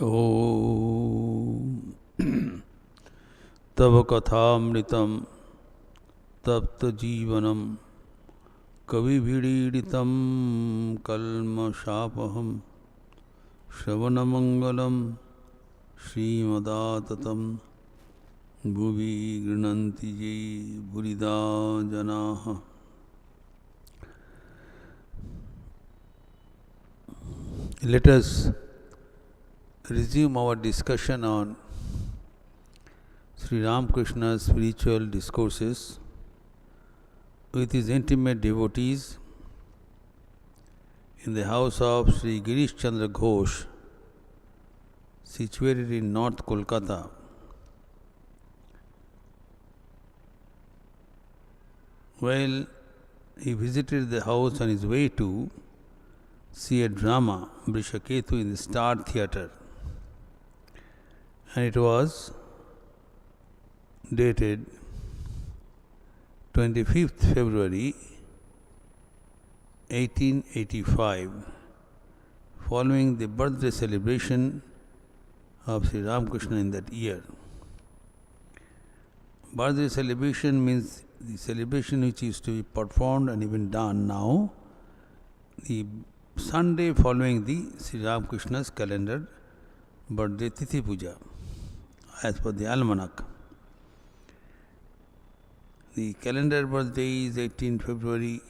Om Tava Kathamritam Tapta Jivanam Kavibhiditam Kalma Shapaham Shravanamangalam Srimadatam Bhuvi Grinanti Jai Burida Janaha. Let us resume our discussion on Sri Ramakrishna's spiritual discourses with his intimate devotees in the house of Sri Girish Chandra Ghosh, situated in North Kolkata. While he visited the house on his way to see a drama, Brishaketu, in the Star Theatre, and it was dated 25th February 1885, following the birthday celebration of Sri Ramakrishna in that year. Birthday celebration means the celebration which is to be performed and even done now, the Sunday following the Sri Ramakrishna's calendar birthday Tithi Puja, as per the almanac. The calendar birthday is 18 February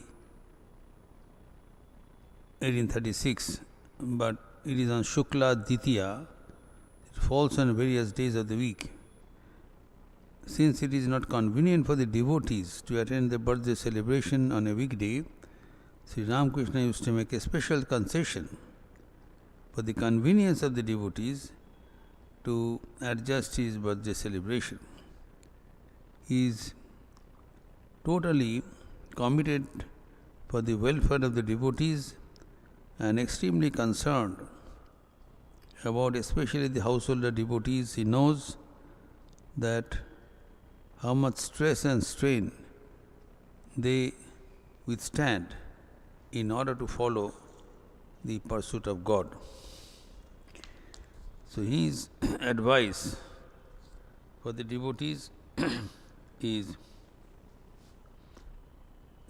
1836, but it is on Shukla Ditya. It falls on various days of the week. Since it is not convenient for the devotees to attend the birthday celebration on a weekday, Sri Ramakrishna used to make a special concession for the convenience of the devotees to adjust his birthday celebration. He is totally committed for the welfare of the devotees and extremely concerned about especially the householder devotees. He knows that how much stress and strain they withstand in order to follow the pursuit of God. So his advice for the devotees is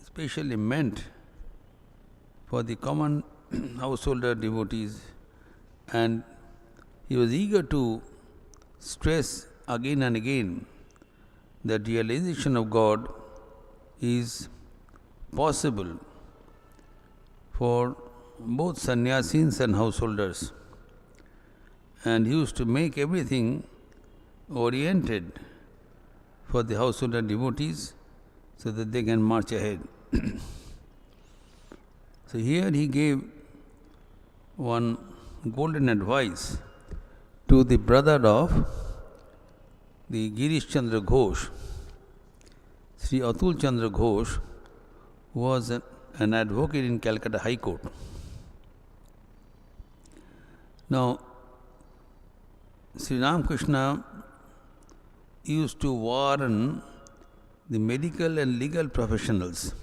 especially meant for the common householder devotees, and he was eager to stress again and again that realization of God is possible for both sannyasins and householders, and he used to make everything oriented for the householder devotees so that they can march ahead. So here he gave one golden advice to the brother of the Girish Chandra Ghosh, Sri Atul Chandra Ghosh, who was an advocate in Calcutta High Court. Now, Sri Ramakrishna used to warn the medical and legal professionals,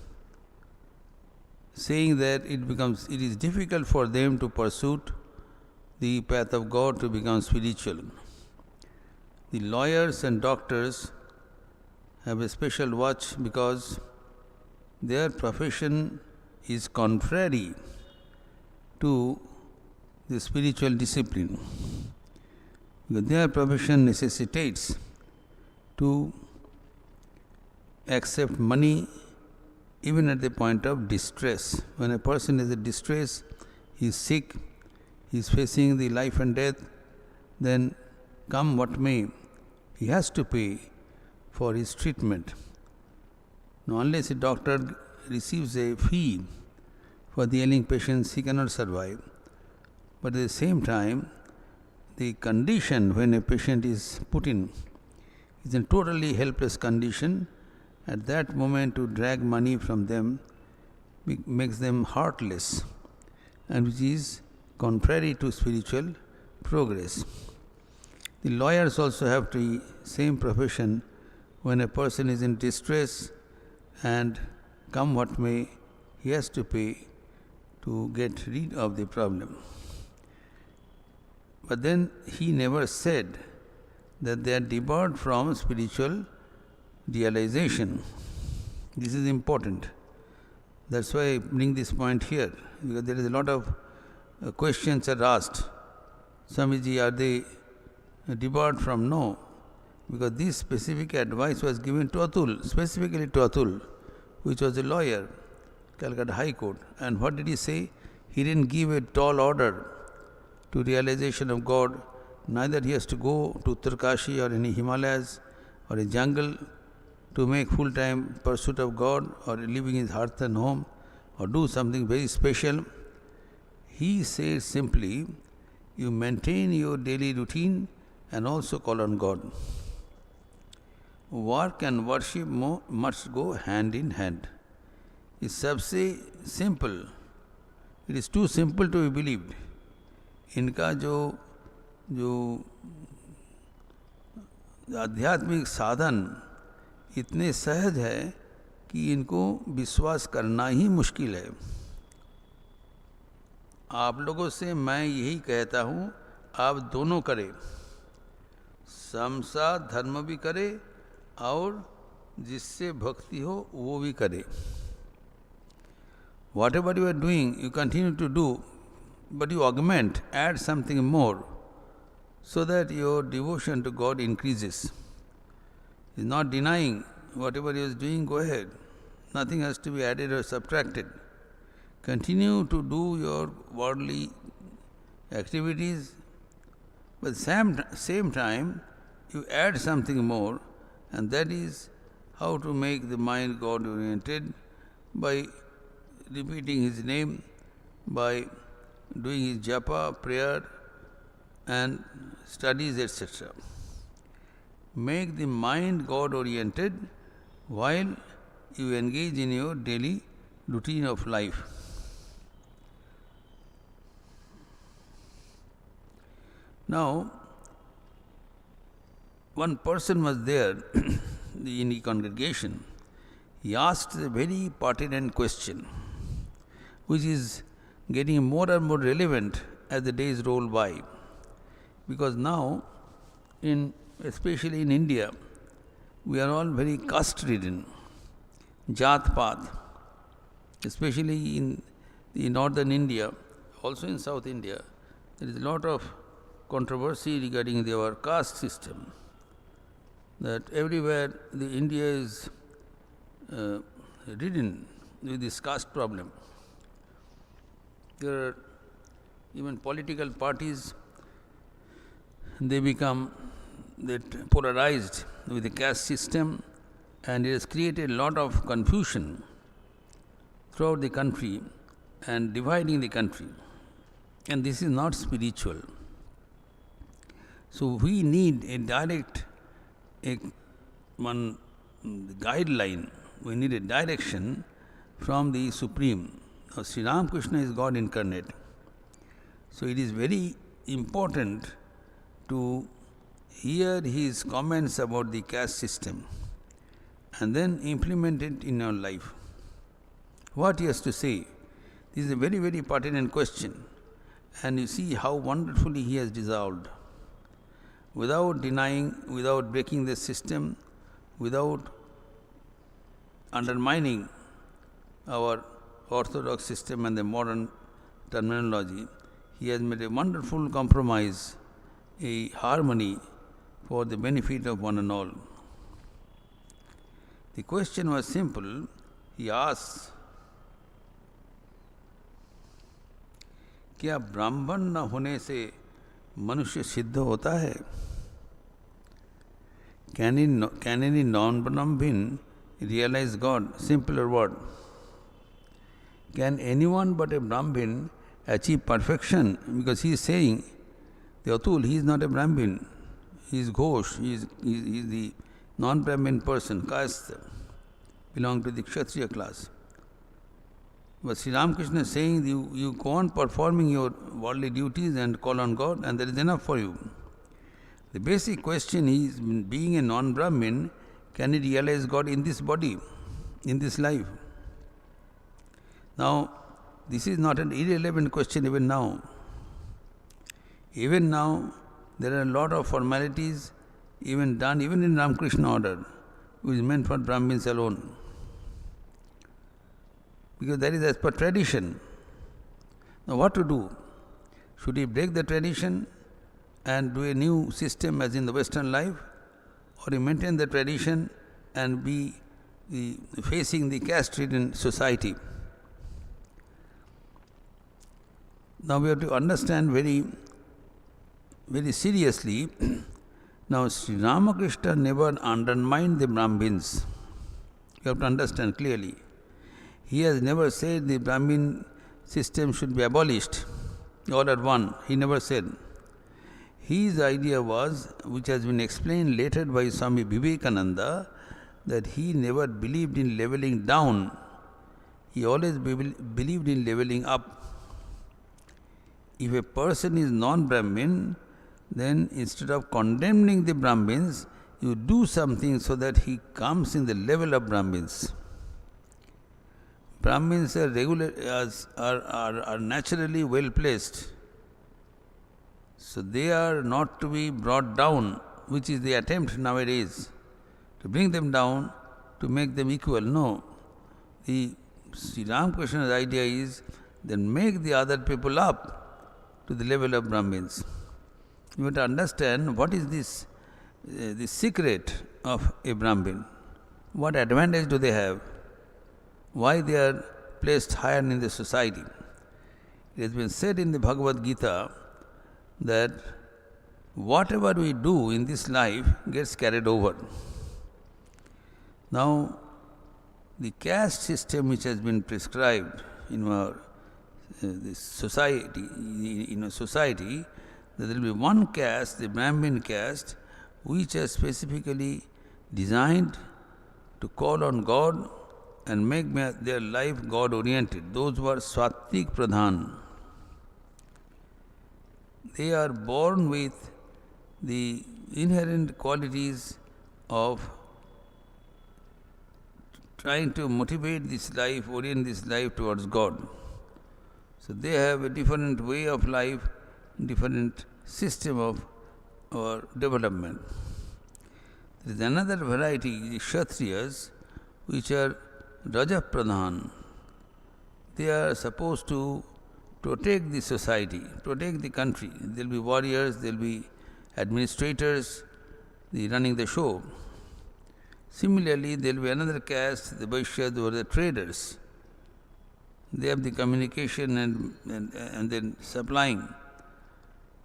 saying that it is difficult for them to pursue the path of God to become spiritual. The lawyers and doctors have a special watch because their profession is contrary to the spiritual discipline. Because their profession necessitates to accept money even at the point of distress. When a person is in distress, he is sick, he is facing the life and death, then come what may, he has to pay for his treatment. Now, unless a doctor receives a fee for the ailing patients, he cannot survive. But at the same time, the condition when a patient is put in is a totally helpless condition. At that moment, to drag money from them makes them heartless, and which is contrary to spiritual progress. The lawyers also have the same profession. When a person is in distress and come what may, he has to pay to get rid of the problem. But then he never said that they are debarred from spiritual realization. This is important. That's why I bring this point here, because there is a lot of questions are asked. Swamiji, are they debarred from? No, because this specific advice was given to Atul, specifically to Atul, which was a lawyer, Calcutta High Court. And what did he say? He didn't give a tall order to realization of God. Neither he has to go to Uttarkashi or any Himalayas or a jungle to make full-time pursuit of God or living his hearth and home or do something very special. He says simply, you maintain your daily routine and also call on God. Work and worship must go hand in hand. It's सबसे simple. It is too simple to be believed. इनका जो आध्यात्मिक साधन इतने सहज है कि इनको विश्वास करना ही मुश्किल है. आप लोगों से मैं यही कहता हूँ, आप दोनों करें, समसा धर्म भी करे और जिससे भक्ति हो वो भी करे. Whatever you are doing, you continue to do, but you augment, add something more, so that your devotion to God increases. He is not denying whatever he is doing, go ahead. Nothing has to be added or subtracted. Continue to do your worldly activities, but same time you add something more, and that is how to make the mind God-oriented by repeating his name, by doing his japa, prayer and studies, etc. Make the mind God-oriented while you engage in your daily routine of life. Now, one person was there in the congregation. He asked a very pertinent question, which is getting more and more relevant as the days roll by. Because now, especially in India, we are all very caste-ridden, Jat-Path, especially in northern India, also in South India, there is a lot of controversy regarding our caste system. That everywhere India is ridden with this caste problem. There are even political parties, they become polarized with the caste system, and it has created a lot of confusion throughout the country and dividing the country. And this is not spiritual. So we need a direct guideline, we need a direction from the Supreme. Now, Sri Ramakrishna is God incarnate. So it is very important to hear his comments about the caste system and then implement it in our life. What he has to say? This is a very, very pertinent question. And you see how wonderfully he has dissolved. Without denying, without breaking the system, without undermining our orthodox system and the modern terminology, he has made a wonderful compromise, a harmony for the benefit of one and all. The question was simple. He asked, क्या ब्राह्मण न होने से मनुष्य सिद्ध होता है? Can any non-Brahmin realize God? Simpler word. Can anyone but a Brahmin achieve perfection? Because he is saying, the Atul, he is not a Brahmin. He is Ghosh, he is the non-Brahmin person, caste, belong to the Kshatriya class. But Sri Ramakrishna is saying, you go on performing your worldly duties and call on God, and that is enough for you. The basic question is, being a non-Brahmin, can he realize God in this body, in this life? Now, this is not an irrelevant question even now. Even now, there are a lot of formalities even done, even in Ramakrishna order, which is meant for Brahmins alone. Because that is as per tradition. Now what to do? Should he break the tradition and do a new system as in the Western life? Or he maintain the tradition and be facing the caste-ridden society? Now we have to understand very seriously. Now Sri Ramakrishna never undermined the Brahmins. You have to understand clearly. He has never said the Brahmin system should be abolished, all at one. He never said. His idea was, which has been explained later by Swami Vivekananda, that he never believed in leveling down. He always believed in leveling up. If a person is non-Brahmin, then instead of condemning the Brahmins, you do something so that he comes in the level of Brahmins. Brahmins are naturally well placed. So they are not to be brought down, which is the attempt nowadays, to bring them down, to make them equal. No. The Sri Ramakrishna's idea is then make the other people up to the level of Brahmins. You have to understand what is this, the secret of a Brahmin. What advantage do they have? Why they are placed higher in the society? It has been said in the Bhagavad Gita that whatever we do in this life gets carried over. Now, the caste system which has been prescribed in our this society, there will be one caste, the Brahmin caste, which is specifically designed to call on God and make their life God-oriented. Those who are Swatik Pradhan. They are born with the inherent qualities of trying to motivate this life, orient this life towards God. So they have a different way of life, different system of development. There is another variety, the Kshatriyas, which are Raja Pradhan. They are supposed to protect the society, protect the country. There will be warriors, there will be administrators, running the show. Similarly, there will be another caste, the Vaishyas, who are the traders. They have the communication and then supplying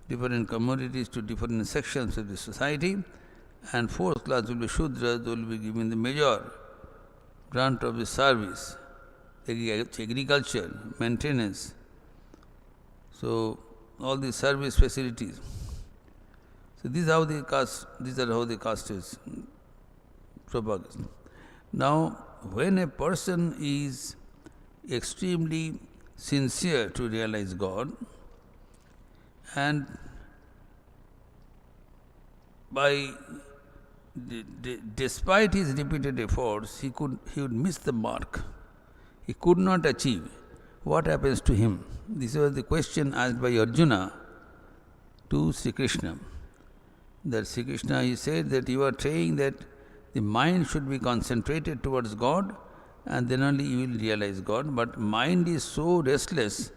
different commodities to different sections of the society. And fourth class will be Shudras, who will be given the major grant of the service, agriculture, maintenance. So all these service facilities. So these are how the caste is propagated. Now, when a person is extremely sincere to realize God, and despite his repeated efforts, he would miss the mark. He could not achieve. What happens to him? This was the question asked by Arjuna to Sri Krishna. That Sri Krishna, he said that you are saying that the mind should be concentrated towards God and then only you will realize God. But mind is so restless,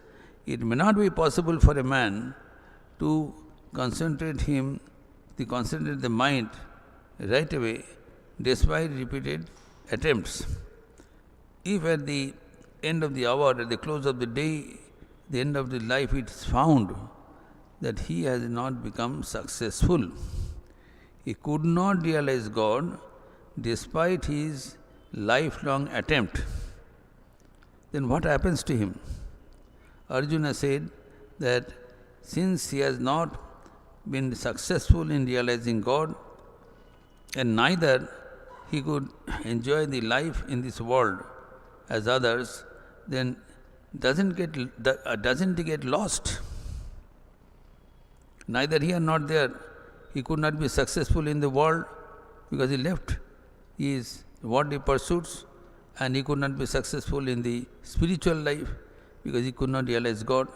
it may not be possible for a man to concentrate the mind right away despite repeated attempts. If at the end of the hour, at the close of the day, the end of the life, it is found that he has not become successful. He could not realize God despite his lifelong attempt. Then what happens to him? Arjuna said that since he has not been successful in realizing God, and neither he could enjoy the life in this world as others, then doesn't he get lost? Neither here nor there. He could not be successful in the world because he left his worldly pursuits, and he could not be successful in the spiritual life because he could not realize God.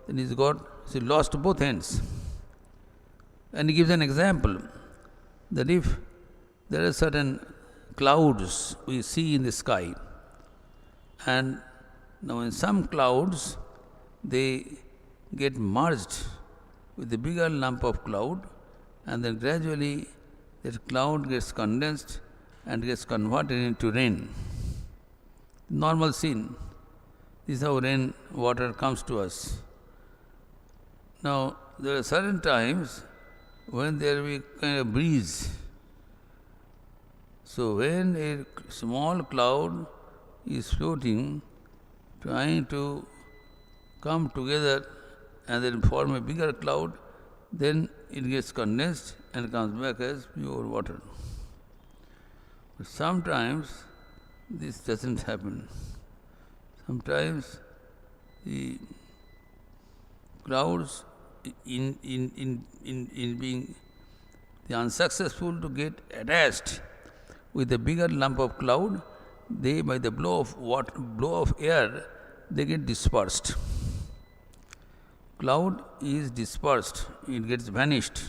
Then he lost both ends. And he gives an example that if there are certain clouds we see in the sky, and now in some clouds they get merged with the bigger lump of cloud, and then gradually that cloud gets condensed and gets converted into rain. Normal scene. This is how rain water comes to us. Now, there are certain times when there will be kind of breeze. So, when a small cloud is floating, trying to come together and then form a bigger cloud, then it gets condensed and comes back as pure water. But sometimes this doesn't happen. Sometimes the clouds, in being unsuccessful to get attached with a bigger lump of cloud, they, by the blow of air, they get dispersed. Cloud is dispersed, it gets vanished.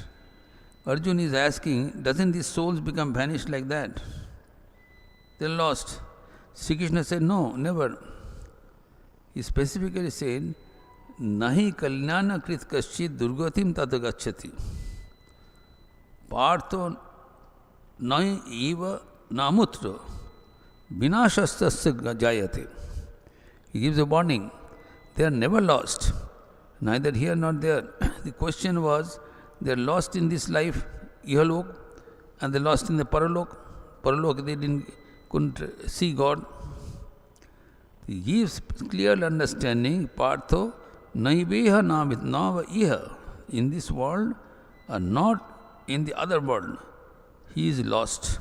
Arjuna is asking, doesn't these souls become vanished like that? They're lost. Sri Krishna said, no, never. He specifically said, nahi kalyana krit kaschit durgatim tata gacchati. Partho nai eva namutra vinashastasya jayate. He gives a warning. They are never lost. Neither here nor there. The question was, they are lost in this life, Ihalok, and they are lost in the Paralok. Paralok, they couldn't see God. He gives clear understanding, Partho, naiveha nava iha. In this world, or not in the other world. He is lost.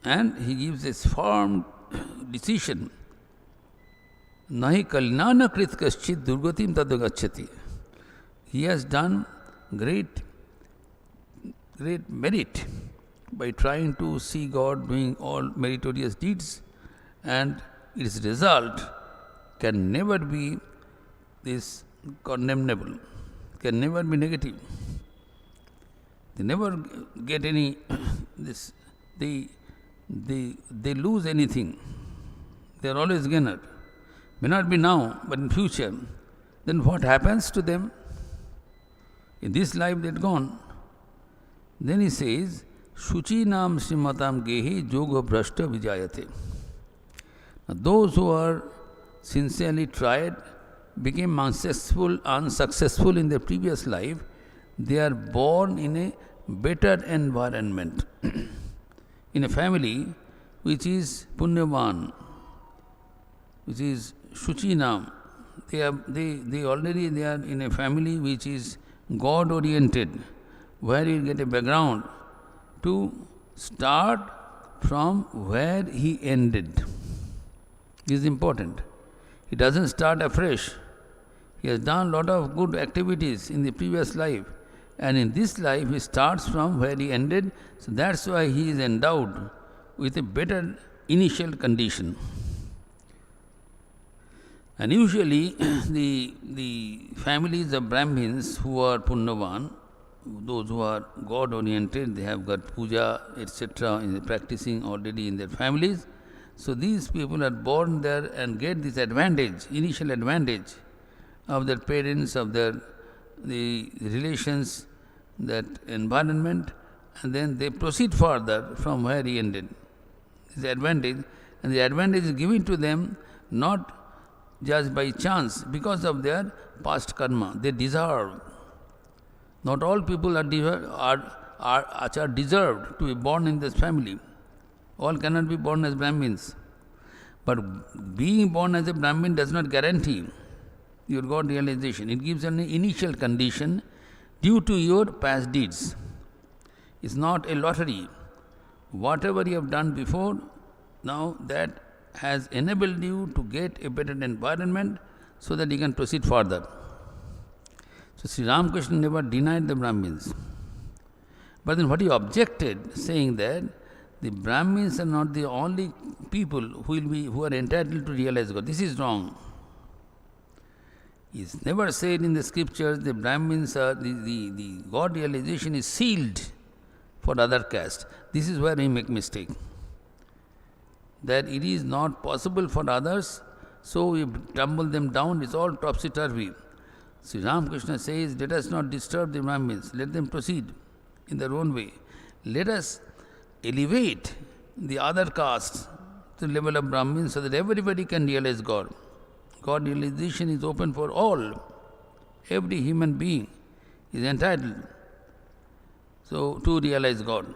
And he gives this firm decision. Nahi kalyana krit kaschit durgatim tadagacchati. He has done great merit by trying to see God doing all meritorious deeds, and its result can never be this condemnable, can never be negative. They never get any this. They lose anything. They are always gainer. May not be now, but in future. Then what happens to them? In this life they are gone. Then he says, Shuchinam Srimatam Gehi Yoga Brashta Vijayate. Now, those who are sincerely tried, became unsuccessful in their previous life, they are born in a better environment. In a family which is Punyavan, which is Shuchinam. They are in a family which is God oriented, where you get a background to start from where he ended. This is important. He doesn't start afresh. He has done a lot of good activities in the previous life, and in this life he starts from where he ended. So that's why he is endowed with a better initial condition. And usually the families of Brahmins who are Punyavan, those who are God oriented, they have got puja, etc., practicing already in their families. So these people are born there and get this advantage, initial advantage of their parents, of the relations, that environment, and then they proceed further from where he ended. This advantage, and the advantage is given to them not just by chance, because of their past karma. They deserve. Not all people are deserved to be born in this family. All cannot be born as Brahmins. But being born as a Brahmin does not guarantee your God realization. It gives an initial condition due to your past deeds. It's not a lottery. Whatever you have done before, now that has enabled you to get a better environment so that you can proceed further. So Sri Ramakrishna never denied the Brahmins. But then what he objected, saying that the Brahmins are not the only people who are entitled to realize God. This is wrong. It's never said in the scriptures the Brahmins are, the God realization is sealed for other caste. This is where we make mistake. That it is not possible for others, so we tumble them down, it's all topsy-turvy. Sri Ramakrishna says, let us not disturb the Brahmins, let them proceed in their own way. Let us elevate the other castes to the level of Brahmins so that everybody can realize God. God realization is open for all. Every human being is entitled to realize God.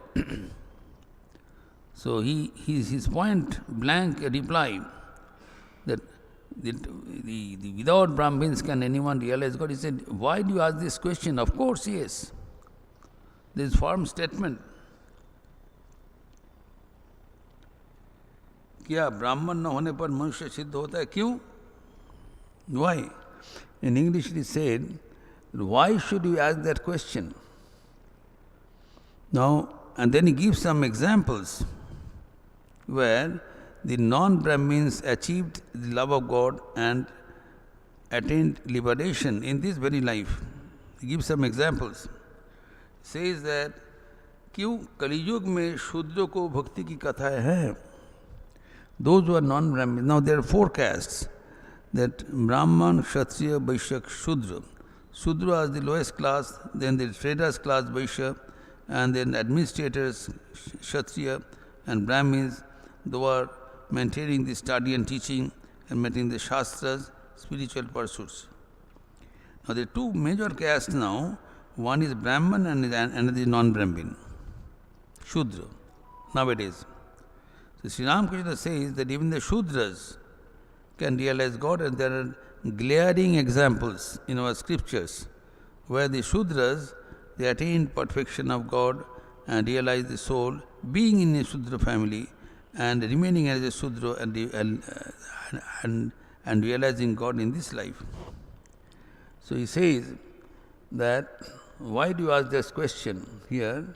So his point blank reply that without Brahmins can anyone realize God? He said, why do you ask this question? Of course, yes. This firm statement. क्या ब्राह्मण न होने पर मनुष्य सिद्ध होता है? क्यों? Why? In English it is said, why should you ask that question? Now, and then he gives some examples where the non-Brahmins achieved the love of God and attained liberation in this very life. He gives some examples. He says that, क्यों कलियुग में शूद्रों को भक्ति की कथाएं हैं? Those who are non-Brahmins. Now there are 4 castes. That Brahman, Kshatriya, Vaishya, Shudra. Shudra is the lowest class, then the traders class, Vaishya, and then administrators, Kshatriya, and Brahmins, who are maintaining the study and teaching and maintaining the Shastras, spiritual pursuits. Now there are 2 major castes now. One is Brahman and another is non-Brahmin, Shudra, nowadays. So Sri Ramakrishna says that even the Shudras can realize God, and there are glaring examples in our scriptures where the Shudras, they attained perfection of God and realize the soul, being in a Shudra family and remaining as a Shudra and realizing God in this life. So he says that, why do you ask this question here?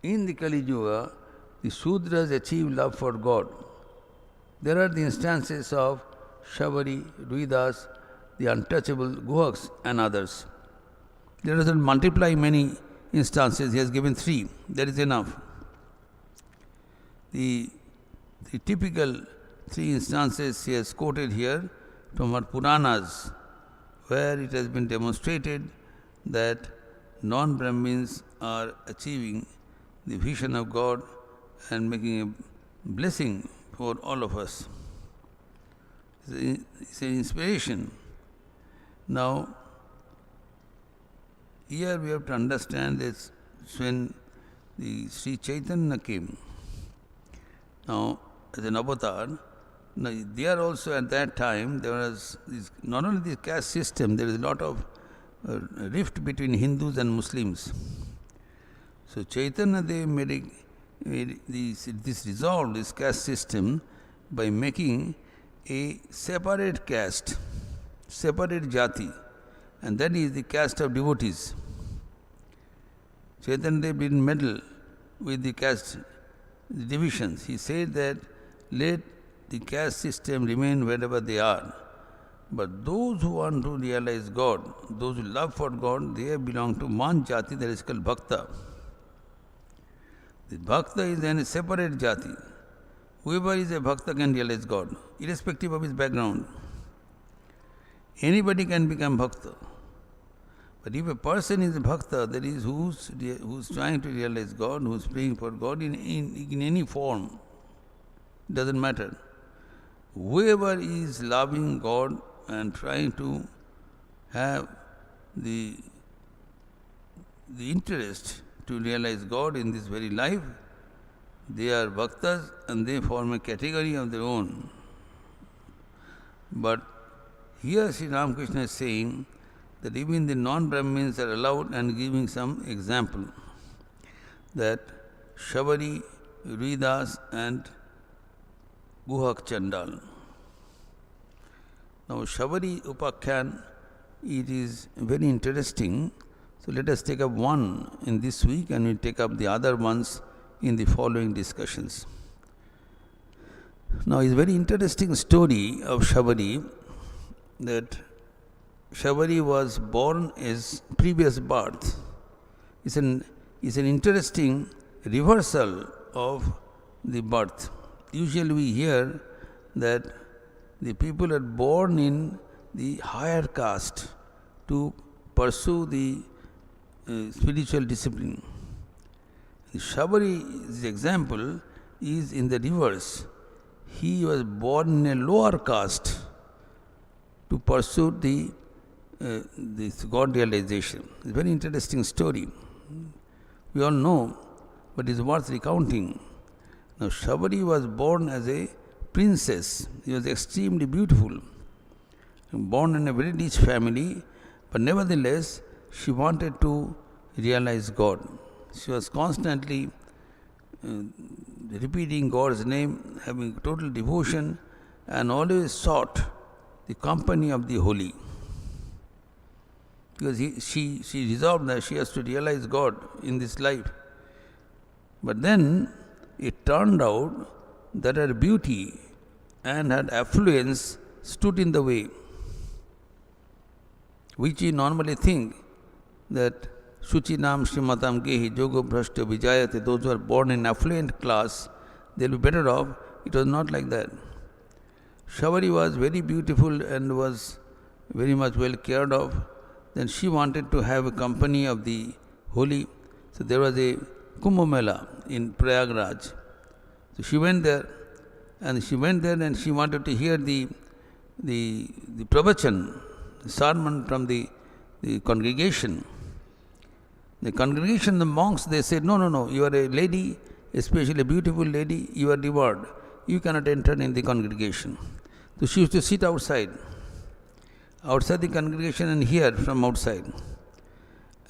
In the Kali Yuga, the Shudras achieve love for God. There are the instances of Shabari, Ruidas, the untouchable Guhaks and others. There are multiply many instances. He has given 3. That is enough. The typical 3 instances he has quoted here from our Puranas, where it has been demonstrated that non-Brahmins are achieving the vision of God and making a blessing for all of us. It's an inspiration. Now, here we have to understand this when the Sri Chaitanya came. Now, as an avatar, now there also at that time, there was not only the caste system, there is a lot of rift between Hindus and Muslims. So Chaitanya Dev made this resolved this caste system by making a separate caste, separate jati, and that is the caste of devotees. Chaitanya Dev didn't meddle with the caste divisions. He said that let the caste system remain wherever they are. But those who want to realize God, those who love for God, they belong to one jati that is called Bhakta. The Bhakta is then a separate jati. Whoever is a Bhakta can realize God, irrespective of his background. Anybody can become Bhakta. But if a person is a Bhakta, that is who's trying to realize God, who's praying for God in any form, doesn't matter. Whoever is loving God and trying to have the interest to realize God in this very life, they are bhaktas and they form a category of their own. But here Sri Ramakrishna is saying that even the non-Brahmins are allowed, and giving some example that Shabari, Ridas and Guhak Chandal. Now Shabari Upakhyan, it is very interesting. So let us take up one in this week and we take up the other ones in the following discussions. Now it's a very interesting story of Shabari. that Shabari was born as previous birth. It's an interesting reversal of the birth. Usually we hear that the people are born in the higher caste to pursue the spiritual discipline. The Shabari's example is in the reverse. He was born in a lower caste to pursue this God realization. It's a very interesting story. We all know, but it's worth recounting. Now, Shabari was born as a princess. She was extremely beautiful. Born in a very rich family, but nevertheless, she wanted to realize God. She was constantly repeating God's name, having total devotion, and always sought the company of the holy. Because she resolved that she has to realize God in this life. But then it turned out that her beauty and her affluence stood in the way, which we normally think that Shuchinam Shrimatam Gehi Jogo Bhrashta Vijayate, those who are born in affluent class, they'll be better off. It was not like that. Shabari was very beautiful and was very much well cared of. Then she wanted to have a company of the holy. So there was a Kumbh Mela in Prayagraj. So she went there and she wanted to hear the pravachan, the sermon from the congregation. The congregation, the monks, they said, no, you are a lady, especially a beautiful lady, you are devoured. You cannot enter in the congregation. So she used to sit outside the congregation and hear from outside.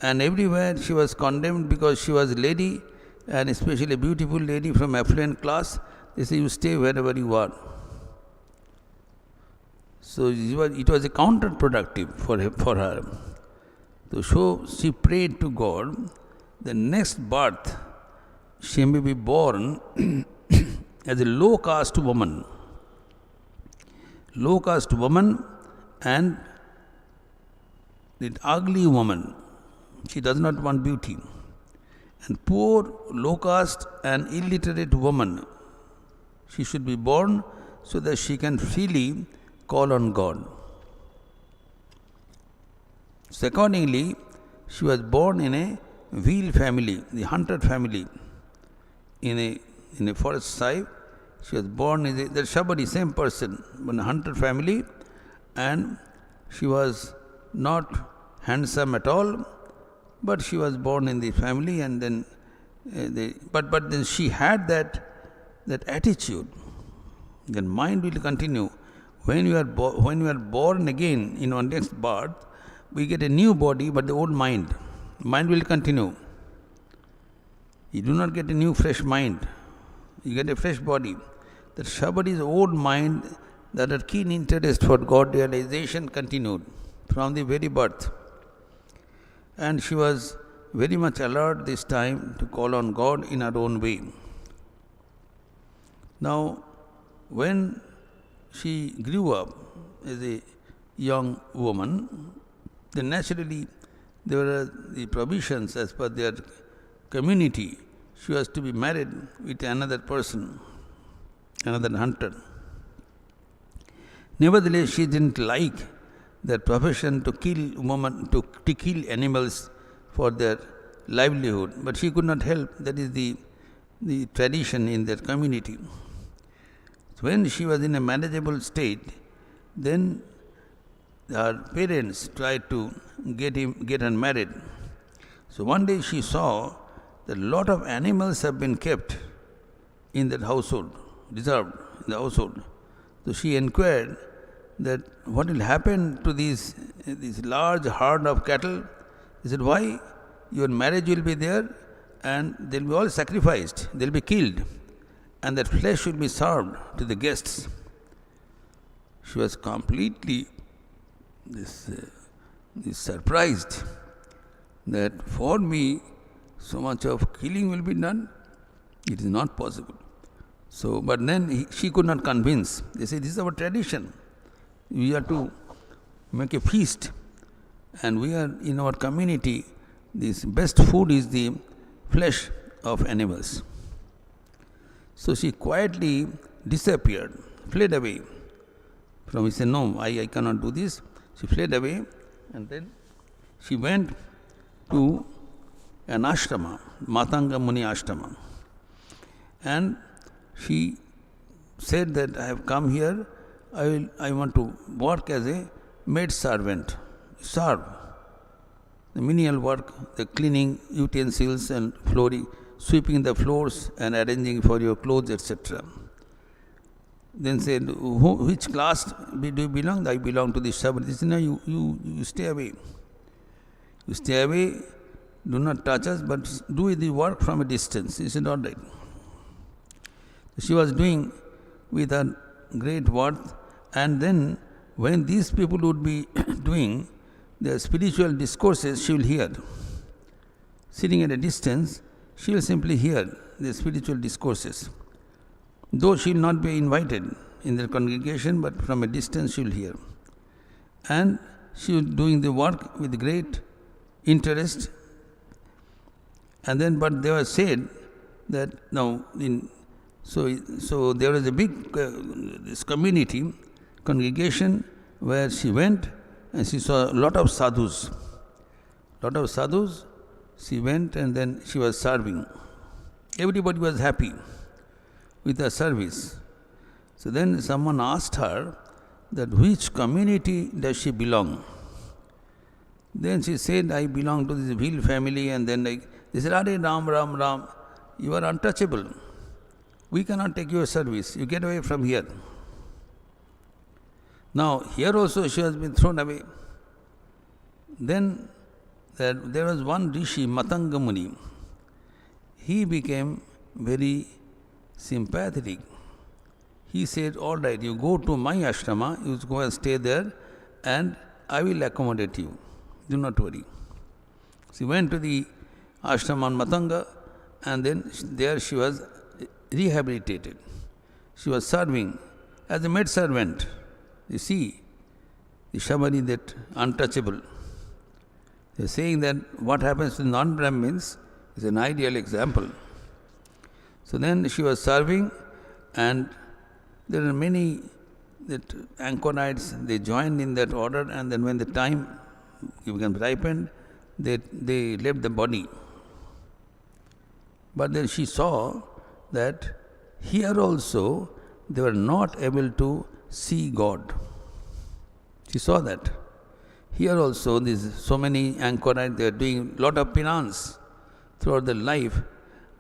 And everywhere she was condemned because she was a lady, and especially a beautiful lady from affluent class. They say, you stay wherever you are. So it was a counterproductive for her. So she prayed to God, the next birth she may be born as a low caste woman. Low caste woman and the ugly woman. She does not want beauty. And poor, low caste and illiterate woman, she should be born so that she can freely call on God. So accordingly, she was born in a wheel family, the hunter family, in a forest side. She was born in the Shabari, same person, but in a hunter family, and she was not handsome at all, but she was born in the family, and then but then she had that attitude. Then mind will continue. When you are born again in our next birth, we get a new body, but the old mind will continue. You do not get a new fresh mind. You get a fresh body. That Shabari's old mind, that her keen interest for God realization continued from the very birth. And she was very much alert this time to call on God in her own way. Now, when she grew up as a young woman, then naturally there were the provisions as per their community. She was to be married with another person, another hunter. Nevertheless, she didn't like their profession to kill animals for their livelihood, but she could not help. That is the tradition in their community. So when she was in a manageable state, then her parents tried to get her married. So one day she saw that a lot of animals have been kept in that household, reserved in the household. So she inquired that what will happen to this large herd of cattle. He said, why? Your marriage will be there and they will be all sacrificed, they will be killed, and that flesh will be served to the guests. She was completely surprised that for me so much of killing will be done. It is not possible. So, but then she could not convince. They say, this is our tradition. We are to make a feast. And we are in our community, this best food is the flesh of animals. So she quietly disappeared, fled away. He said, no, I cannot do this. She fled away, and then she went to an ashrama, Matanga Muni ashrama. And she said that I have come here, I want to work as a maid servant, serve. The menial work, the cleaning utensils and flooring, sweeping the floors and arranging for your clothes, etc. Then said, which class do you belong? I belong to the Shabari. He said, no, you stay away. You stay away, do not touch us, but do the work from a distance. He said, all right. She was doing with her great worth, and then when these people would be doing their spiritual discourses, she will hear. Sitting at a distance, she will simply hear the spiritual discourses. Though she will not be invited in their congregation, but from a distance she will hear. And she was doing the work with great interest. And then, but they were said that now, so there was a big this community, congregation, where she went and she saw a lot of sadhus. She went and then she was serving. Everybody was happy with her service. So then someone asked her that which community does she belong? Then she said, I belong to this Bhil family, and then they said, Ram, Ram, you are untouchable. We cannot take your service. You get away from here. Now, here also she has been thrown away. Then there was one Rishi, Matanga Muni. He became very sympathetic. He said, all right, you go to my ashrama, you go and stay there, and I will accommodate you. Do not worry. She went to the ashrama on Matanga, and then there she was rehabilitated. She was serving as a maid servant. You see, the Shabari, that untouchable. They are saying that what happens to non-Brahmins is an ideal example. So then she was serving, and there are many that anchorites, they joined in that order, and then when the time became ripened, they left the body. But then she saw that here also they were not able to see God. She saw that. Here also, so many anchorites, they are doing a lot of penance throughout their life,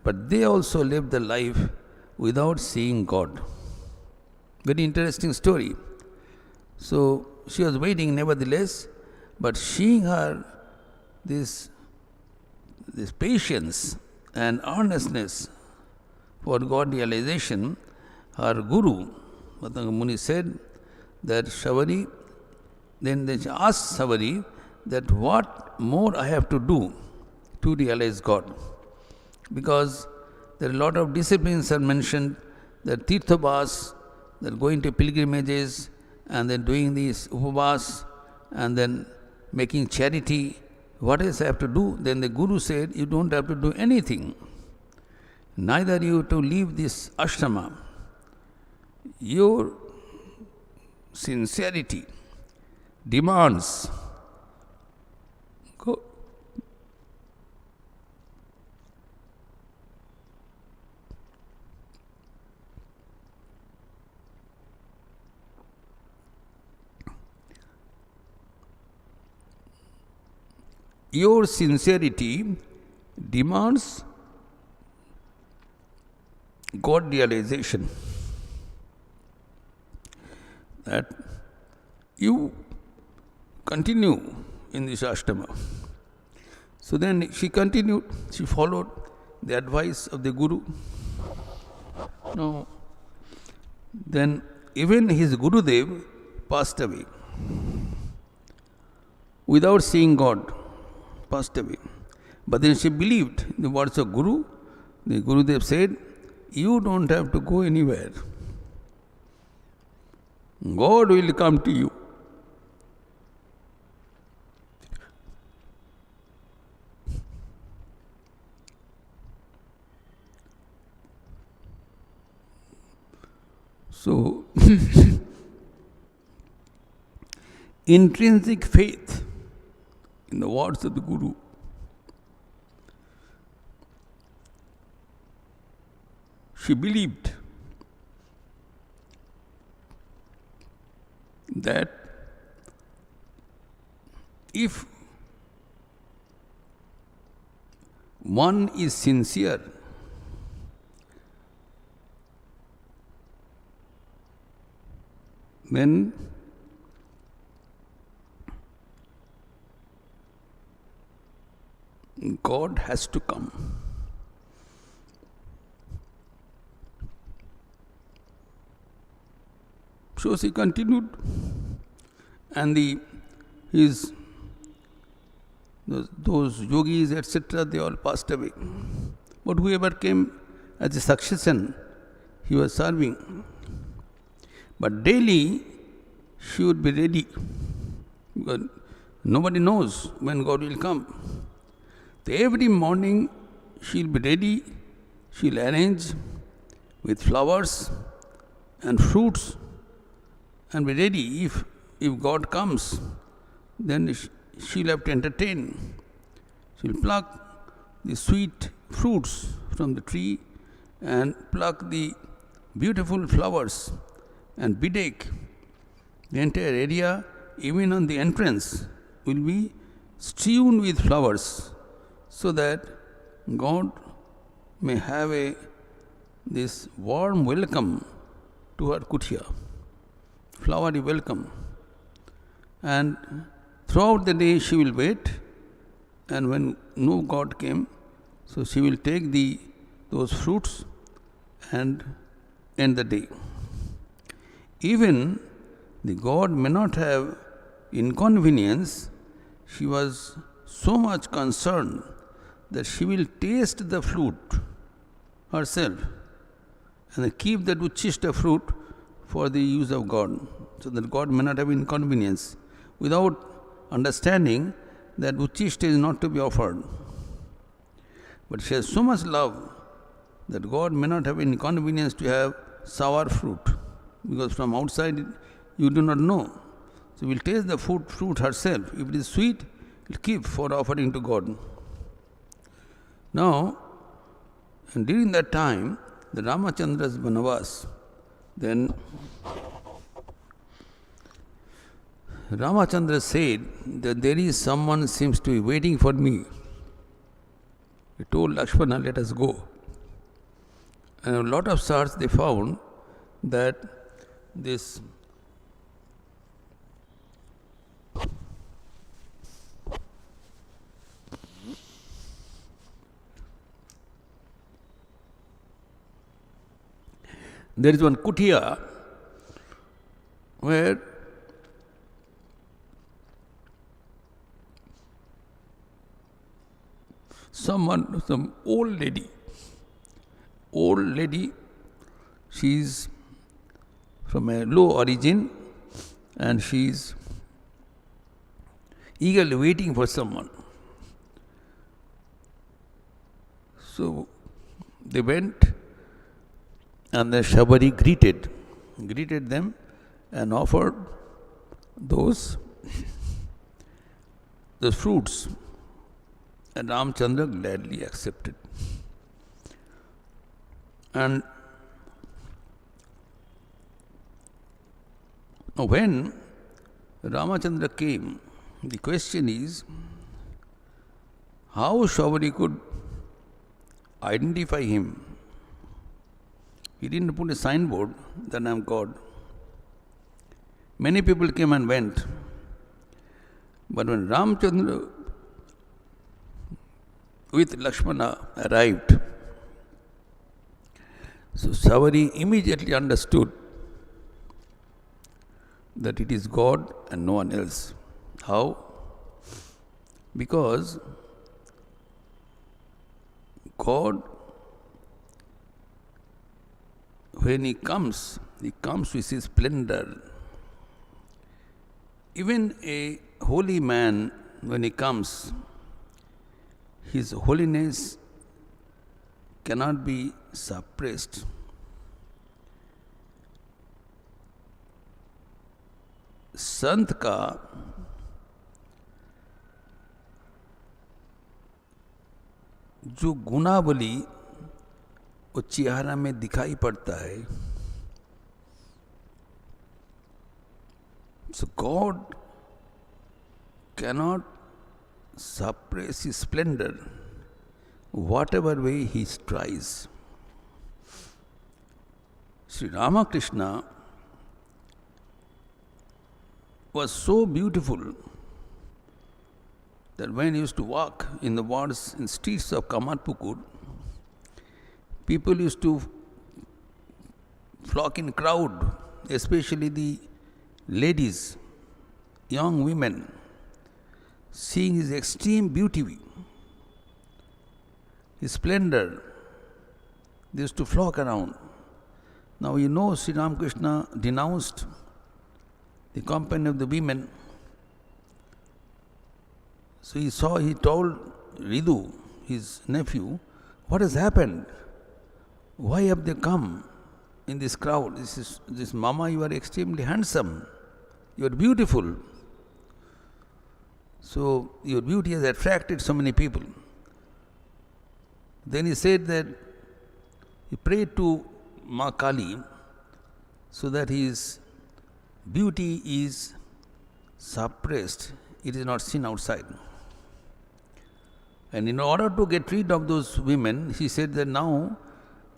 but they also lived the life without seeing God. Very interesting story. So she was waiting nevertheless, but seeing her this patience and earnestness for God realization, her guru, Matanga Muni, said that Shabari, then she asked Shabari that what more I have to do to realize God. Because there are a lot of disciplines are mentioned, that Tirthabhas, that going to pilgrimages, and then doing these upavas, and then making charity. What else I have to do? Then the Guru said, you don't have to do anything. Neither you to leave this ashrama. Your sincerity demands go. Your sincerity demands God realization. That you continue in this ashrama. So then she continued, she followed the advice of the Guru. Now, then even his Gurudev passed away without seeing God, passed away. But then she believed the words of Guru. The Gurudev said, you don't have to go anywhere. God will come to you. So, intrinsic faith in the words of the Guru. She believed that if one is sincere, then God has to come. So she continued, and those yogis, etc., they all passed away. But whoever came as a succession, he was serving. But daily, she would be ready, because nobody knows when God will come. So every morning, she will be ready, she will arrange with flowers and fruits, and be ready. If God comes, then she will have to entertain. She will pluck the sweet fruits from the tree and pluck the beautiful flowers and bedake. The entire area, even on the entrance, will be strewn with flowers, so that God may have this warm welcome to her kutia. Flowery welcome. And throughout the day she will wait, and when no God came, so she will take those fruits and end the day. Even the God may not have inconvenience, she was so much concerned that she will taste the fruit herself and keep that uchishta fruit for the use of God, so that God may not have inconvenience, without understanding that uchishta is not to be offered. But she has so much love that God may not have inconvenience to have sour fruit, because from outside you do not know. So we'll taste the fruit herself. If it is sweet, we'll keep for offering to God. Now, and during that time, the Ramachandra's Vanavas, then Ramachandra said that there is someone seems to be waiting for me. He told Lakshmana, let us go. And a lot of search they found that this there is one kutia where some old lady, she is from a low origin and she is eagerly waiting for someone. So they went, and the Shabari greeted them and offered those fruits, and Ramchandra gladly accepted. And when Ramachandra came, the question is how Shabari could identify him. He didn't put a signboard that I am God. Many people came and went. But when Ramchandra with Lakshmana arrived, so Shabari immediately understood that it is God and no one else. How? Because God, when He comes with His splendor. Even a holy man, when he comes, his holiness cannot be suppressed. संत का जो गुणावली वो चेहरा में दिखाई पड़ता है. So God cannot suppress his splendor whatever way he tries. Sri Ramakrishna was so beautiful that when he used to walk in the wards and streets of Kamarpukur, people used to flock in crowd, especially the ladies, young women, seeing his extreme beauty, his splendor. They used to flock around. Now you know Sri Ramakrishna denounced the company of the women. So he told Ridu, his nephew, what has happened? Why have they come in this crowd? This Mama, you are extremely handsome. You are beautiful. So your beauty has attracted so many people. Then he said that he prayed to Ma Kali so that his beauty is suppressed. It is not seen outside. And in order to get rid of those women, he said that now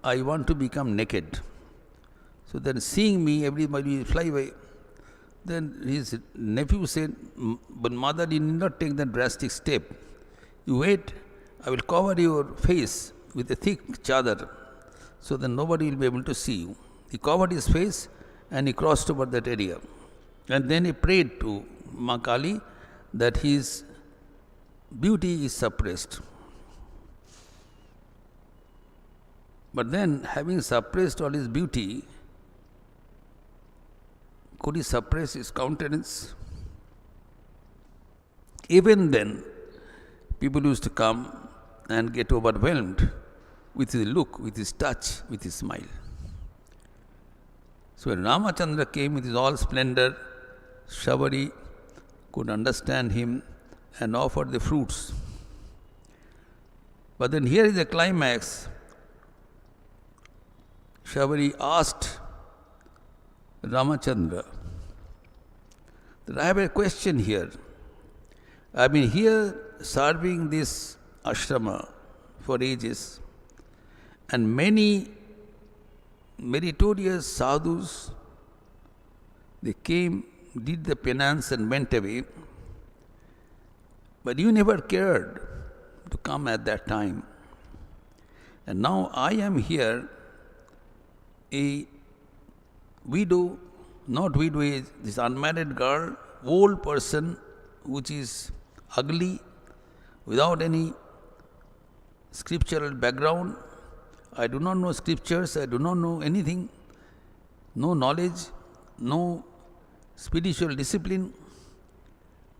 I want to become naked. So that seeing me, everybody will fly away. Then his nephew said, but mother, you need not take that drastic step. You wait, I will cover your face with a thick chadar so that nobody will be able to see you. He covered his face and he crossed over that area. And then he prayed to Ma Kali that his beauty is suppressed. But then, having suppressed all his beauty, could he suppress his countenance? Even then, people used to come and get overwhelmed with his look, with his touch, with his smile. So when Ramachandra came with his all splendor, Shabari could understand him and offered the fruits. But then here is the climax. Shabari asked Ramachandra that I have a question here. I have been here serving this ashrama for ages, and many meritorious sadhus, they came, did the penance and went away, but you never cared to come at that time. And now I am here, a widow, not widow, this unmarried girl, old person, which is ugly, without any scriptural background. I do not know scriptures, I do not know anything, no knowledge, no spiritual discipline.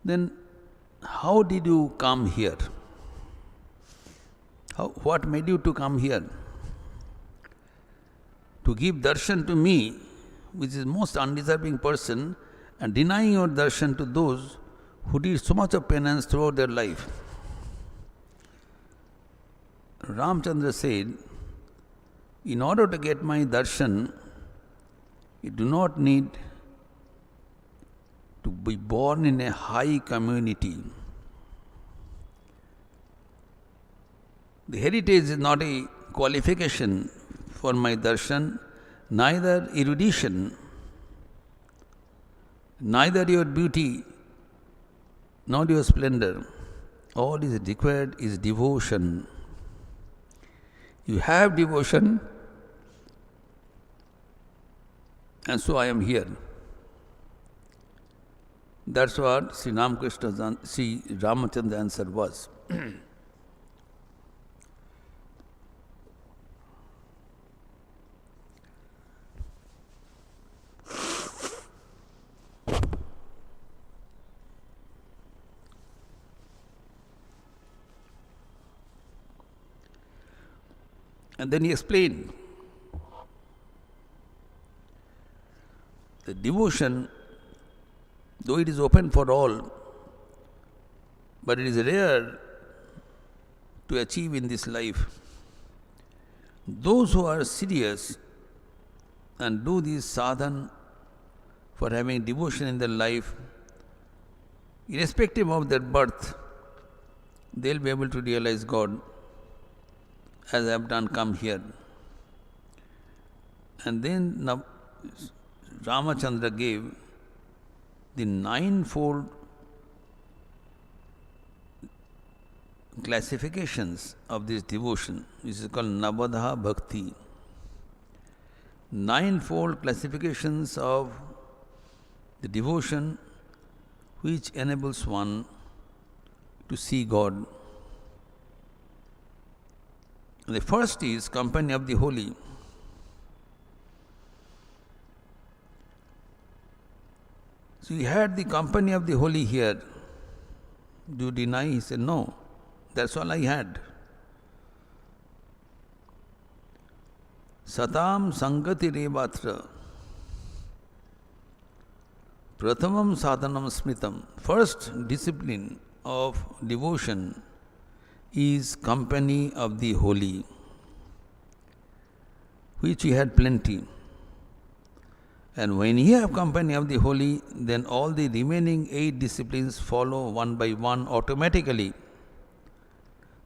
Then how did you come here? What made you to come here? To give darshan to me, which is most undeserving person, and denying your darshan to those who did so much of penance throughout their life. Ramchandra said, in order to get my darshan, you do not need to be born in a high community. The heritage is not a qualification for my darshan, neither erudition, neither your beauty, nor your splendor. All is required is devotion. You have devotion, and so I am here. That's what Sri Ramachandra's answer was. And then he explained the devotion though it is open for all, but it is rare to achieve in this life. Those who are serious and do this sadhana for having devotion in their life, irrespective of their birth, they will be able to realize God, as I have done come here. And then Ramachandra gave the ninefold classifications of this devotion, which is called Navadha Bhakti. Ninefold classifications of the devotion which enables one to see God. The first is company of the holy. So he had the company of the holy here. Do you deny? He said, no, that's all I had. Satam Sangati Revatra. Prathamam Sadhanam Smritam. First discipline of devotion is company of the holy, which he had plenty. And when you have company of the holy, then all the remaining 8 disciplines follow one by one automatically.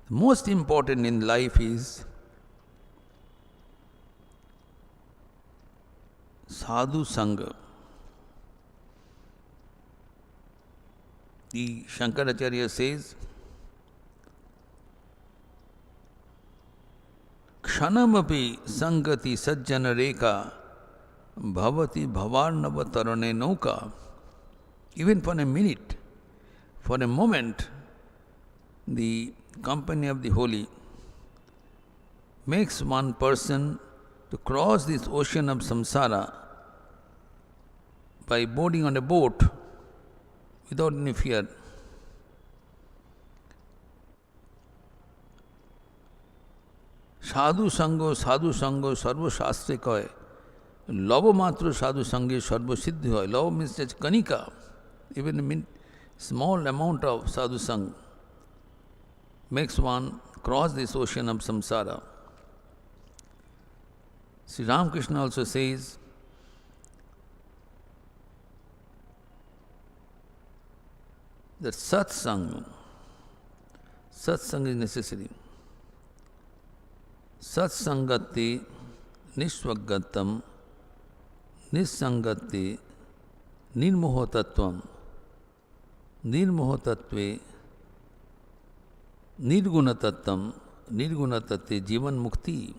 The most important in life is sadhu sangha. The Shankaracharya says, Kshanamapi sangati sajjana reka bhavati bhavarnava tarane nauka. Even for a minute, for a moment, the company of the holy makes one person to cross this ocean of samsara by boarding on a boat without any fear. Sadhu sango, sarva shastre koi. Lava matra sadhu sange sarva siddhi hoy. Lava means just kanika. Even a small amount of sadhu sang makes one cross this ocean of samsara. Sri Ramakrishna also says, that satsang is necessary. Satsangati nishvagatam nissangati nirmohotatvam nirmohotatve nirgunatattam nirgunatate jivan mukti.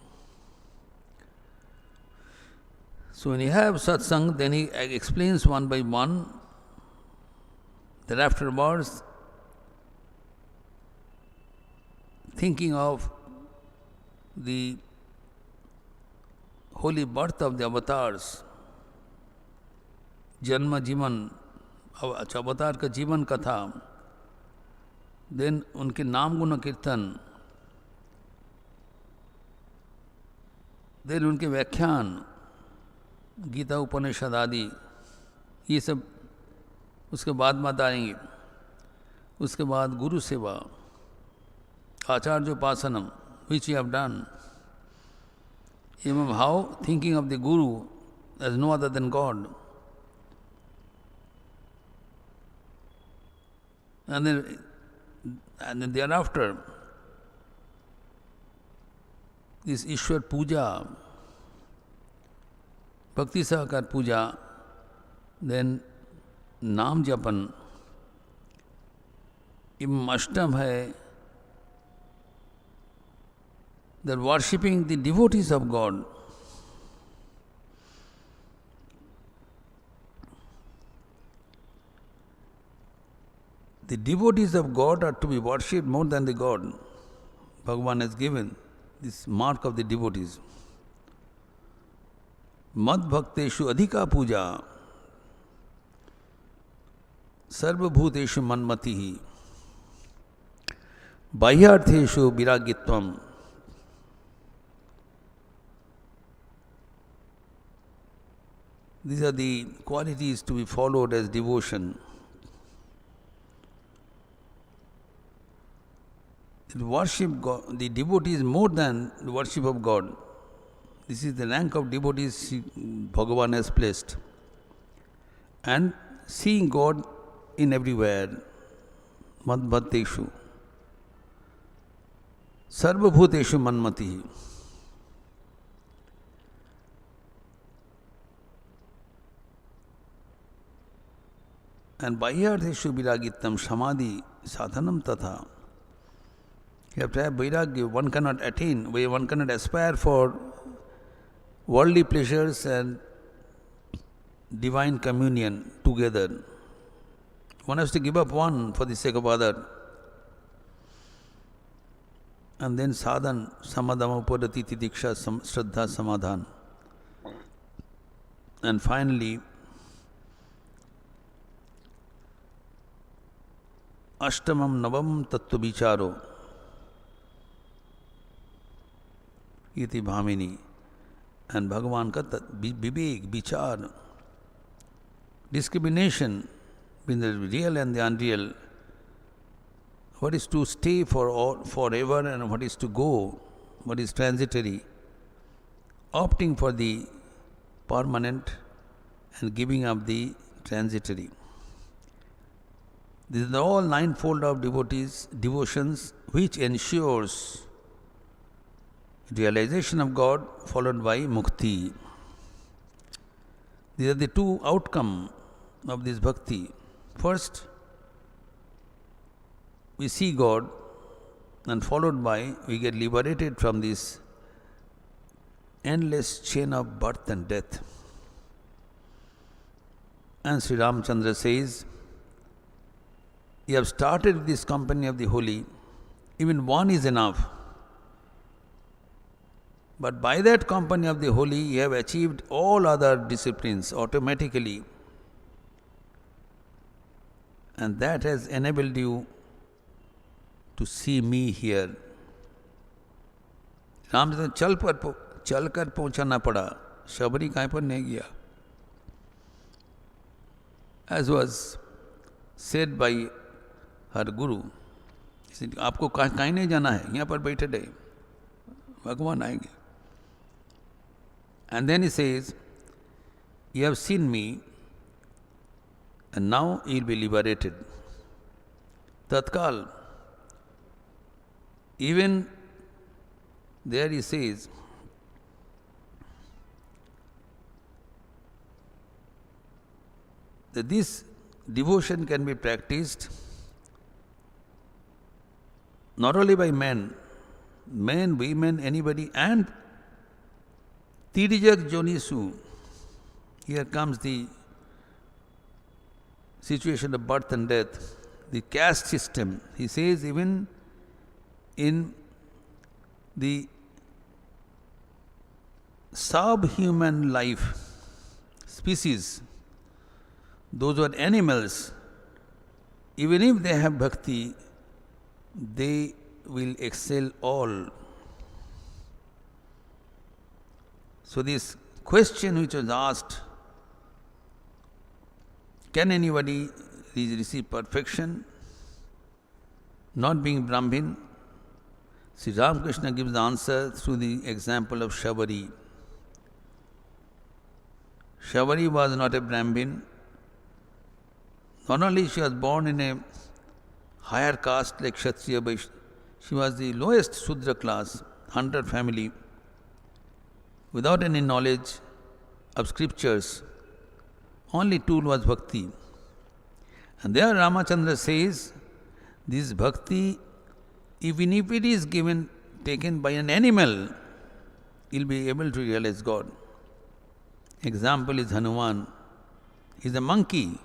So when you have satsang, then he explains one by one. That afterwards, thinking of the holy birth of the avatars, Janma Jivan, अवतार का जीवन कथा, then उनके नाम गुण कीर्तन, then उनके व्याख्यान, गीता उपनिषद आदि, ये सब उसके बाद मत आएंगे. उसके बाद गुरु सेवा, आचार्योपासनम, which you have done. Even how thinking of the Guru as no other than God. And then thereafter, this Ishwar Puja, Bhakti Sahakar Puja, then नाम जपन, एवं अष्टम है that worshipping the devotees of God. The devotees of God are to be worshipped more than the God. Bhagavan has given this mark of the devotees. Mad bhakteshu adhika puja sarvabhuteshu manmatihi bahyartheshu viragitvam These are the qualities to be followed as devotion. To worship God, the devotee is more than the worship of God. This is the rank of devotees Bhagavan has placed. And seeing God in everywhere. Madbhateshu. Sarvabhuteshu manmati. And Bahyartheshu viragitam samadhi sadhanam tatha. You have to have vairagya. One cannot attain, one cannot aspire for worldly pleasures and divine communion together. One has to give up one for the sake of other. And then sadhan, samadhama upadati tidiksha shraddha samadhan. And finally, ashtamam navam tattva vicharo iti bhamini. And Bhagavan ka vivek, vichar, discrimination between the real and the unreal. What is to stay forever and what is to go, what is transitory. Opting for the permanent and giving up the transitory. These are all ninefold of devotions which ensures realization of God followed by mukti. These are the two outcomes of this bhakti. First, we see God, and followed by we get liberated from this endless chain of birth and death. And Sri Ramchandra says, you have started with this company of the holy, even one is enough. But by that company of the holy, you have achieved all other disciplines automatically. And that has enabled you to see me here. Ramchandra चल कर पहुंचाना पड़ा, शबरी कहीं पर नहीं गया. As was said by her guru, आपको कहीं नहीं जाना है, यहाँ पर बैठे रहे, भगवान आएंगे. And then he says, you have seen me and now you will be liberated. Tatkal. Even there he says, that this devotion can be practiced not only by men, women, anybody, and Tirijak Jonisu. Here comes the situation of birth and death, the caste system. He says even in the subhuman life species, those who are animals, even if they have bhakti, they will excel all. So this question which was asked, can anybody receive perfection not being Brahmin? Sri Ramakrishna gives the answer through the example of Shabari. Shabari was not a Brahmin. Not only she was born in a higher caste like Kshatriya, but she was the lowest Sudra class, hunter family, without any knowledge of scriptures. Only tool was bhakti. And there Ramachandra says, this bhakti, even if it is taken by an animal, he will be able to realize God. Example is Hanuman. He is a monkey.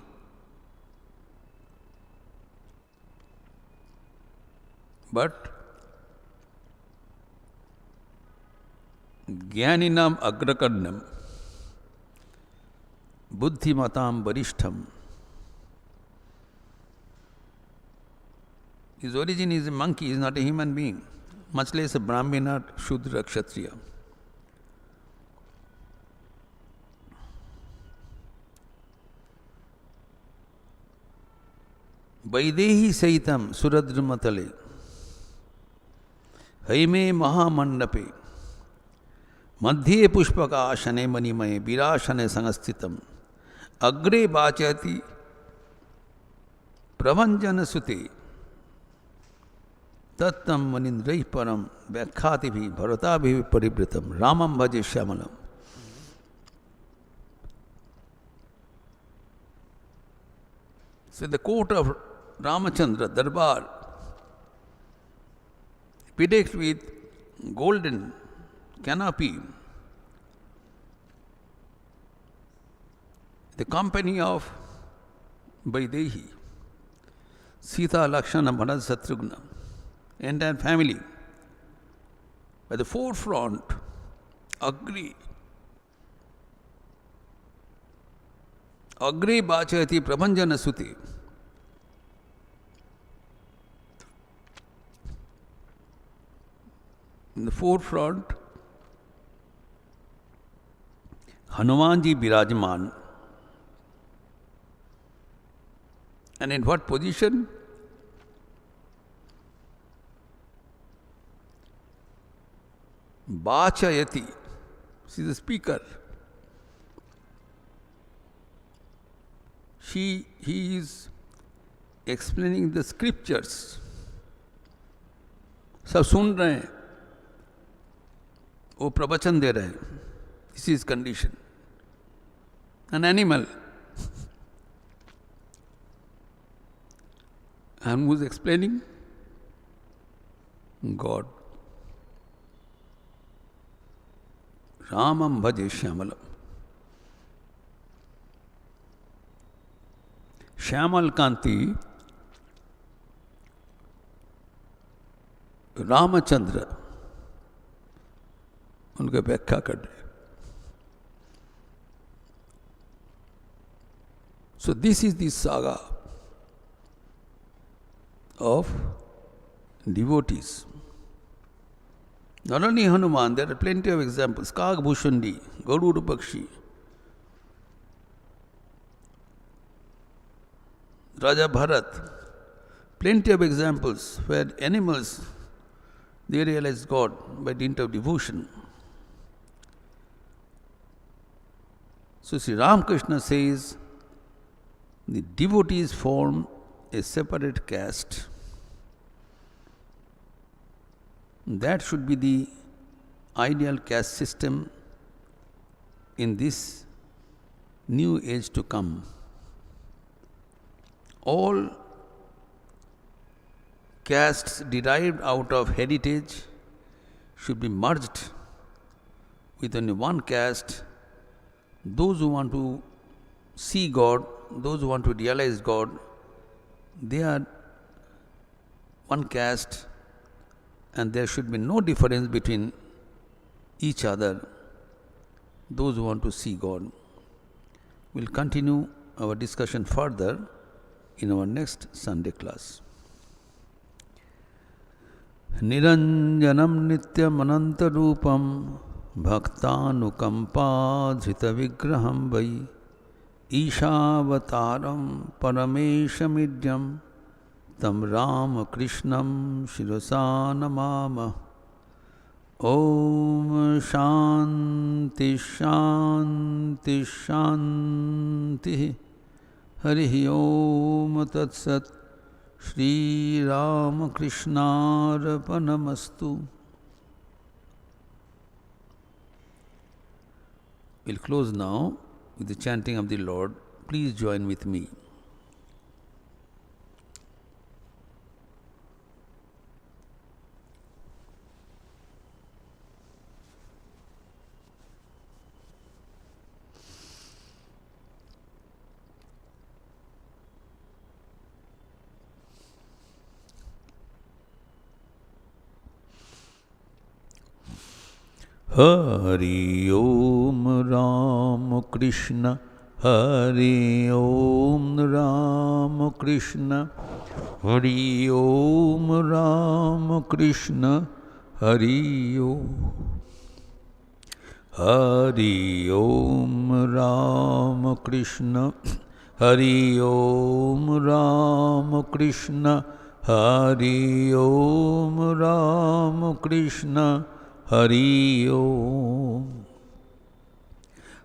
But Jnaninam agrakarnam, buddhimatam varishtham. His origin is a monkey, he is not a human being, much less a Brahmana, Shudra, Kshatriya. Vaidehi Saitam Suradrumatale Haime Mahamandape Madhye Pushpaka Ashane Manimaye Virashane Sangastitam Agre Bachati Pravanjana Sute Tattam Manindrai Param Vyakhativi Bharatabihi Paribritam Ramam Bhaje Shyamalam. So the court of Ramachandra, Darbar, bedecked with golden canopy, the company of Vaidehi, Sita, Lakshmana, Bharat, Satrughna, entire family, by the forefront, Agre Bachati Prabhanjana Suti. In the forefront, Hanumanji Birajman. And in what position? Bachayati. She is the speaker. He is explaining the scriptures. सब सुन रहे हैं, वो प्रवचन दे रहे हैं. This is condition. An animal. And who is explaining? God. Ramam bhaje Shyamalam. Shyamal कांति रामचंद्र उनके व्याख्या कर रहे. So this is the saga of devotees. Not only Hanuman, there are plenty of examples. Kag Bhushandi, Garuda Pakshi, Raja Bharat, plenty of examples where animals, they realize God by dint of devotion. So Sri Ramakrishna says, the devotees form a separate caste. That should be the ideal caste system in this new age to come. All castes derived out of heritage should be merged with only one caste. Those who want to see God, those who want to realize God, they are one caste, and there should be no difference between each other. Those who want to see God. We'll continue our discussion further in our next Sunday class. Niranjanam nityam anantarupam bhaktanukampadhrita vigraham vai Ishavataram parameshamidyam tam Ramakrishnam shirasa namama. Om Shanti Shanti Shanti. Harihi Om Tat Sat. Shri Ramakrishna Arpanamastu. We'll close now with the chanting of the Lord. Please join with me. Hari Om Ramakrishna, Hari Om Ramakrishna, Hari Om Ramakrishna, Hari Om. Hari Om Ramakrishna, Hari Om Ramakrishna, Hari Om Ramakrishna, Hari Om.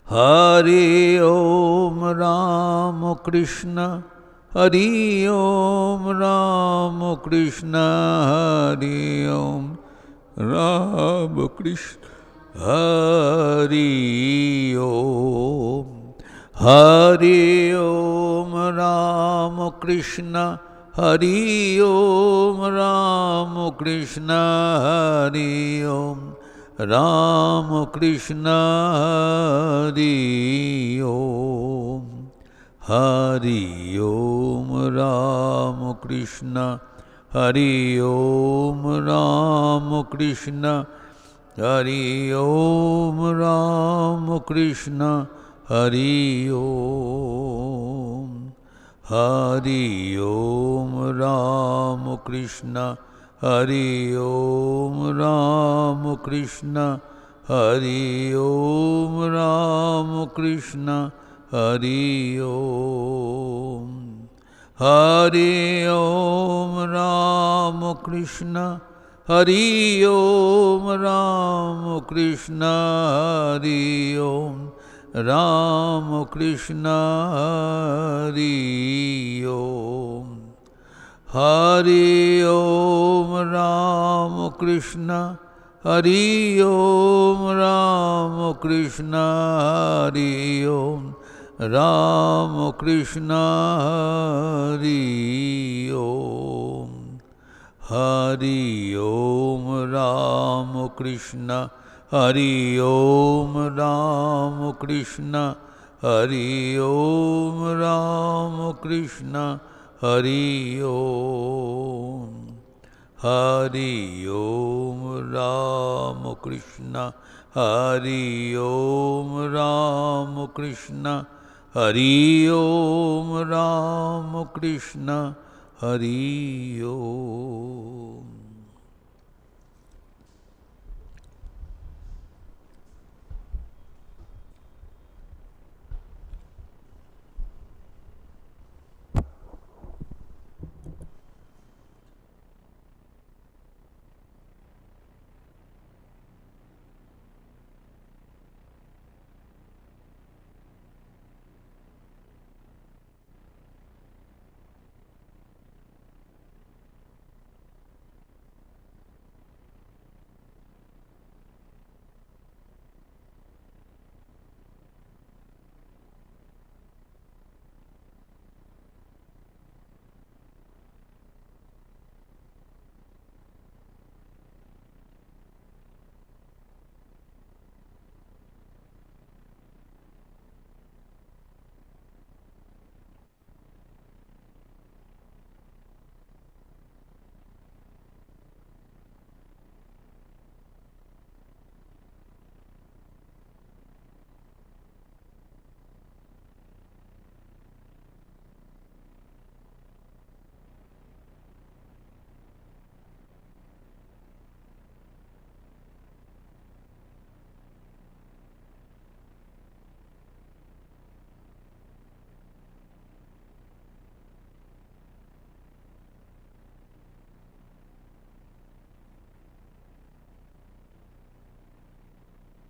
Hari Om Ramakrishna, Hari Om Ramakrishna, Hari Om Ramakrishna, Hari Om. Hari Om Ramakrishna, Hari Om Ramakrishna, Hari Om Ramakrishna, Hari Om. Hari Om Ramakrishna, Hari Om Ramakrishna, Hari Om Ramakrishna, Hari Om. Hari Om Ramakrishna, Hari Om Ramakrishna, Hari Om Ramakrishna, Hari Om. Hari Om Ramakrishna, Hari Om Ramakrishna, Hari Om Ramakrishna, Hari Om. Hari Om Ramakrishna, Hari Om Ramakrishna, Hari Om Ramakrishna, Hari Om. Hari Om Ramakrishna, Hari Om Ramakrishna, Hari Om Ramakrishna, Hari Om. Hari Om Ramakrishna, Hari Om Ramakrishna, Hari Om Ramakrishna, Hari Om.